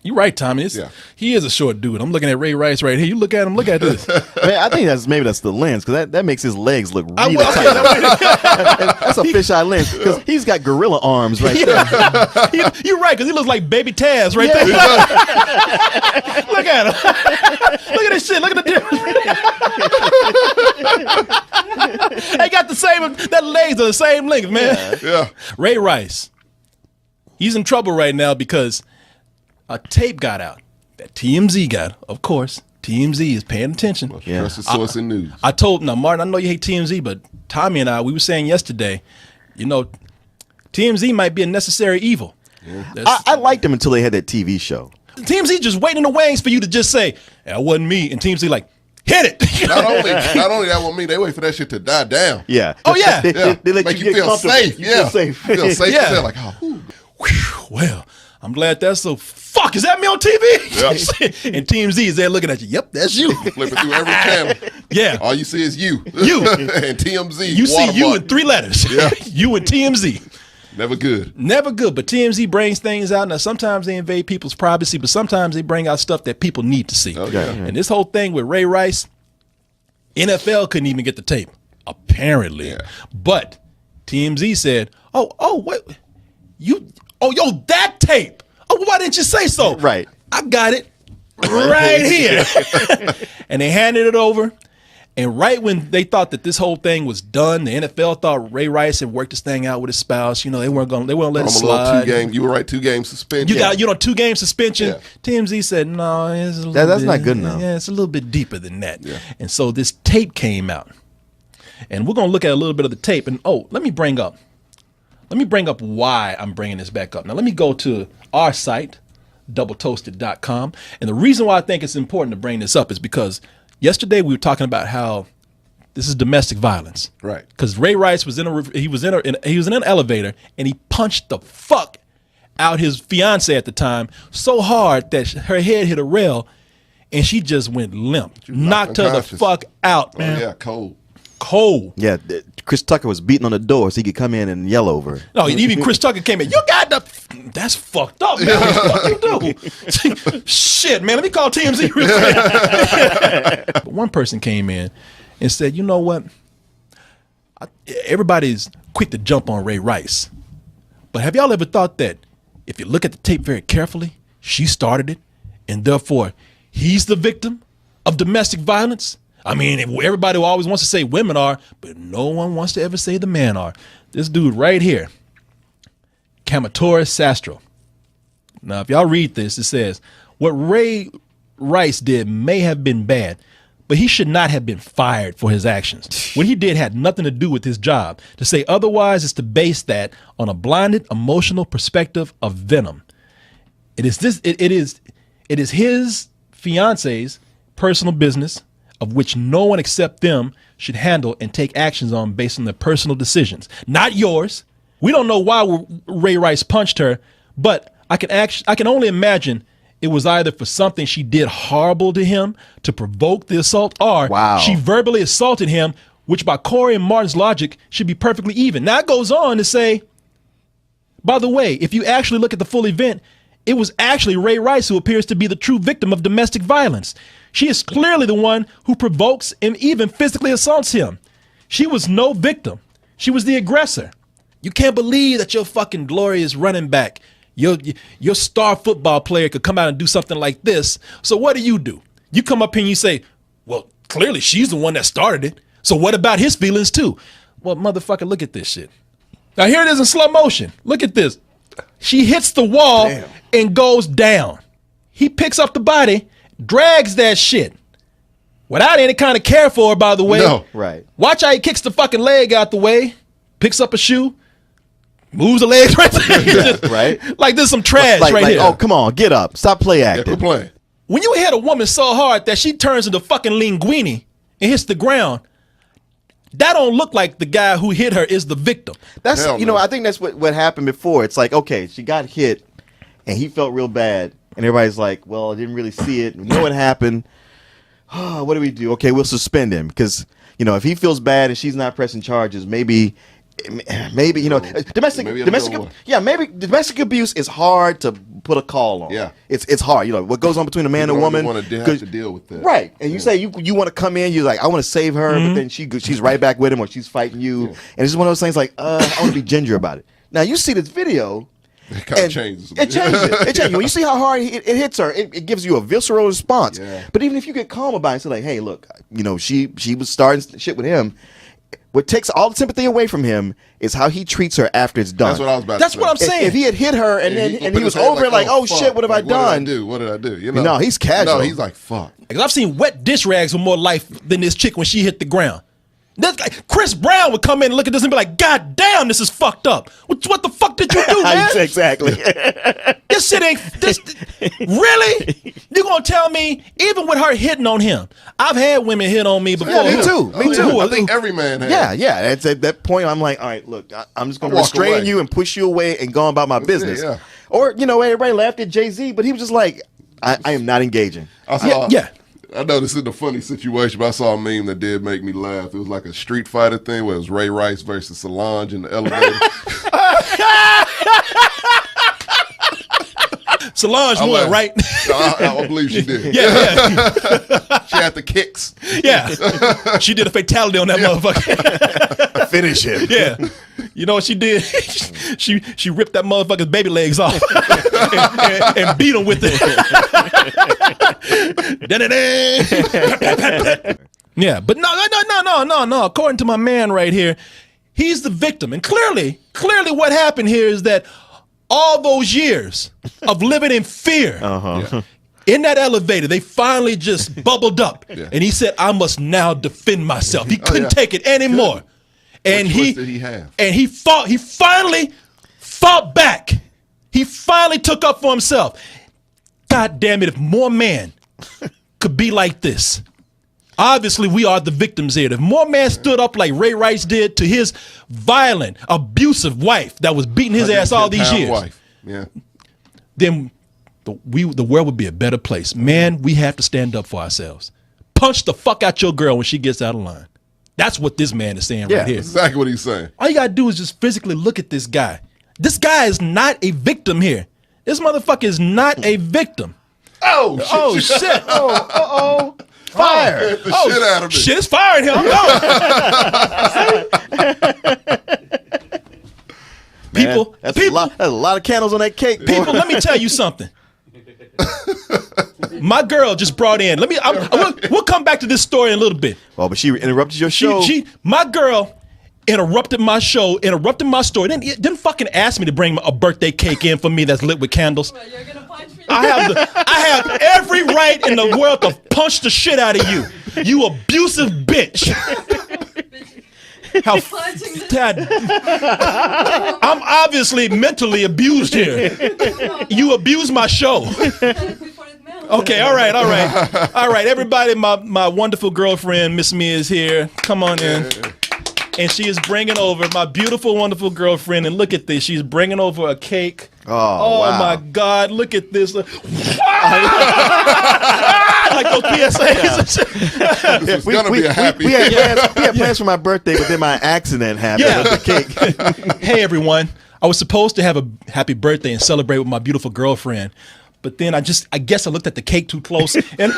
You're right, Tommy. He is a short dude. I'm looking at Ray Rice right here. You look at him. Look at this. Man, I think that's the lens, because that makes his legs look really tight. That's a fisheye lens, because he's got gorilla arms right there. You're right, because he looks like Baby Taz right there. Look at him. Look at this shit. Look at the difference. They got the same. That legs are the same length, man. Yeah. Ray Rice. He's in trouble right now because a tape got out that TMZ got. Of course, TMZ is paying attention. Trusted source in news. I told Martin, I know you hate TMZ, but Tommy and I, we were saying yesterday, TMZ might be a necessary evil. Yeah. I liked them until they had that TV show. TMZ just waiting in the wings for you to just say, that wasn't me, and TMZ like, hit it. Not only that wasn't me, they wait for that shit to die down. Yeah. Oh yeah. They let Make you you get feel comfortable. safe. You feel safe. You feel safe. Yeah. Yeah. Like, oh, Whew, well, I'm glad that's so. Fuck, is that me on TV? Yep. And TMZ is there looking at you. Yep, that's you. flipping through every channel. Yeah. All you see is you. You. And TMZ. You see you watermark. in 3 letters. Yeah. You and TMZ. Never good. Never good, but TMZ brings things out. Now, sometimes they invade people's privacy, but sometimes they bring out stuff that people need to see. Okay. And this whole thing with Ray Rice, NFL couldn't even get the tape, apparently. Yeah. But TMZ said, wait, that tape. Oh, why didn't you say so? Right. I got it right here. And they handed it over. And right when they thought that this whole thing was done, the NFL thought Ray Rice had worked this thing out with his spouse. They weren't let it slide. 2 games. You were right, 2 game suspension. You got 2-game suspension. Yeah. TMZ said no, it's a little That's bit, not good enough. Yeah, it's a little bit deeper than that. Yeah. And so this tape came out, and we're gonna look at a little bit of the tape. And let me bring up why I'm bringing this back up. Now let me go to our site, doubletoasted.com, and the reason why I think it's important to bring this up is because yesterday we were talking about how this is domestic violence, Right. Because Ray Rice was in an elevator and he punched the fuck out his fiance at the time so hard that her head hit a rail and she just went limp, knocked her the unconscious. fuck out, Oh, man. yeah, cold. Cold. Yeah, Chris Tucker was beating on the door so he could come in and yell over her. No, even Chris Tucker came in. You got that's fucked up, man. What the fuck you do? Shit, man. Let me call TMZ real quick. But one person came in and said, you know what? Everybody's quick to jump on Ray Rice. But have y'all ever thought that if you look at the tape very carefully, she started it, and therefore he's the victim of domestic violence? I mean, everybody always wants to say women are, but no one wants to ever say the man are. This dude right here, Kamatoris Sastro. Now, if y'all read this, it says, what Ray Rice did may have been bad, but he should not have been fired for his actions. What he did had nothing to do with his job. To say otherwise is to base that on a blinded, emotional perspective of venom. It is his fiance's personal business, of which no one except them should handle and take actions on based on their personal decisions, not yours. We don't know why Ray Rice punched her, but I can only imagine it was either for something she did horrible to him to provoke the assault, or she verbally assaulted him, which by Corey and Martin's logic should be perfectly even. Now it goes on to say, by the way, if you actually look at the full event, it was actually Ray Rice who appears to be the true victim of domestic violence. She is clearly the one who provokes and even physically assaults him. She was no victim. She was the aggressor. You can't believe that your fucking glorious running back, your star football player could come out and do something like this. So what do? You come up here and you say, well, clearly she's the one that started it. So what about his feelings too? Well, motherfucker, look at this shit. Now here it is in slow motion. Look at this. She hits the wall and goes down. He picks up the body, drags that shit without any kind of care for her, by the way. No. Right. Watch how he kicks the fucking leg out the way, picks up a shoe, moves the legs right there. Right. Like this is some trash right here. Oh, come on, get up. Stop play Yeah, acting. quit playing. When you hit a woman so hard that she turns into fucking linguine and hits the ground, that don't look like the guy who hit her is the victim. That's Hell you no. know, I think that's what happened before. It's like, okay, she got hit and he felt real bad. And everybody's like, well, I didn't really see it. We know what happened. What do we do? Okay, we'll suspend him because, if he feels bad and she's not pressing charges, maybe maybe domestic Maybe a little more. maybe domestic abuse is hard to put a call on. Yeah. It's hard. What goes on between a man and You a don't woman. want to have to deal with that. Right. And you say you want to come in, you're like, I want to save her, but then she's right back with him, or she's fighting you. And it's just one of those things like, I want to be ginger about it. Now you see this video. It kind of changes. It changes it. It changes. When you see how hard it hits her, it gives you a visceral response. Yeah. But even if you get calm about it, it's like, hey, look, she was starting shit with him. What takes all the sympathy away from him is how he treats her after it's done. That's what I was about That's to say. what I'm saying. If he had hit her and Yeah, he was over it, like, oh fuck. shit, what have I done? What did I do? No, he's casual. No, he's like, fuck. Because I've seen wet dish rags with more life than this chick when she hit the ground. That's like Chris Brown would come in and look at this and be like, God damn, this is fucked up. What the fuck did you do, man? Exactly. This shit ain't really? You gonna tell me, even with her hitting on him, I've had women hit on me before. Yeah, me too. Me too. I think every man has. Yeah. At that point, I'm like, all right, look, I'm just going to walk restrain away. you and push you away and go about my business. yeah. Or, everybody laughed at Jay-Z, but he was just like, I am not engaging. I saw, Yeah. I know this isn't a funny situation, but I saw a meme that did make me laugh. It was like a Street Fighter thing where it was Ray Rice versus Solange in the elevator. Solange won, right? I believe she did. Yeah. She had the kicks. Yeah. She did a fatality on that motherfucker. Finish him. Yeah. You know what she did? She ripped that motherfucker's baby legs off and beat him with it. Yeah, but no. According to my man right here, he's the victim. And clearly what happened here is that all those years of living in fear, in that elevator, they finally just bubbled up. Yeah. And he said, I must now defend myself. He couldn't take it anymore. And What choice did he have? And he finally fought back. He finally took up for himself. God damn it, if more men could be like this. Obviously, we are the victims here. If more men stood up like Ray Rice did to his violent, abusive wife that was beating his ass all these years, Wife. Yeah. then the world would be a better place. Man, we have to stand up for ourselves. Punch the fuck out your girl when she gets out of line. That's what this man is saying right here. That's exactly what he's saying. All you gotta do is just physically look at this guy. This guy is not a victim here. This motherfucker is not a victim. Oh, shit. Oh shit! Oh, Fire. The shit out of me. Shit is firing him. People, That's a lot of candles on that cake. boy. people. Let me tell you something. My girl just brought in. We'll come back to this story in a little bit. Oh, but she interrupted your show. My girl interrupted my show, interrupted my story. Didn't fucking ask me to bring a birthday cake in for me that's lit with candles. Well, you're gonna punch me. I have every right in the world to punch the shit out of you. You abusive bitch. How Punching the- Dad, I'm obviously mentally abused here. You abuse my show. Before it melts. Okay, all right. Everybody, my wonderful girlfriend, Miss Mia, is here. Come on in. And she is bringing over my beautiful, wonderful girlfriend. And look at this. She's bringing over a cake. Oh, wow. My God. Look at this. Like those PSAs. This was going to be a happy. We had plans for my birthday, but then my accident happened Yeah. with the cake. Hey, everyone. I was supposed to have a happy birthday and celebrate with my beautiful girlfriend. But then I guess I looked at the cake too close. And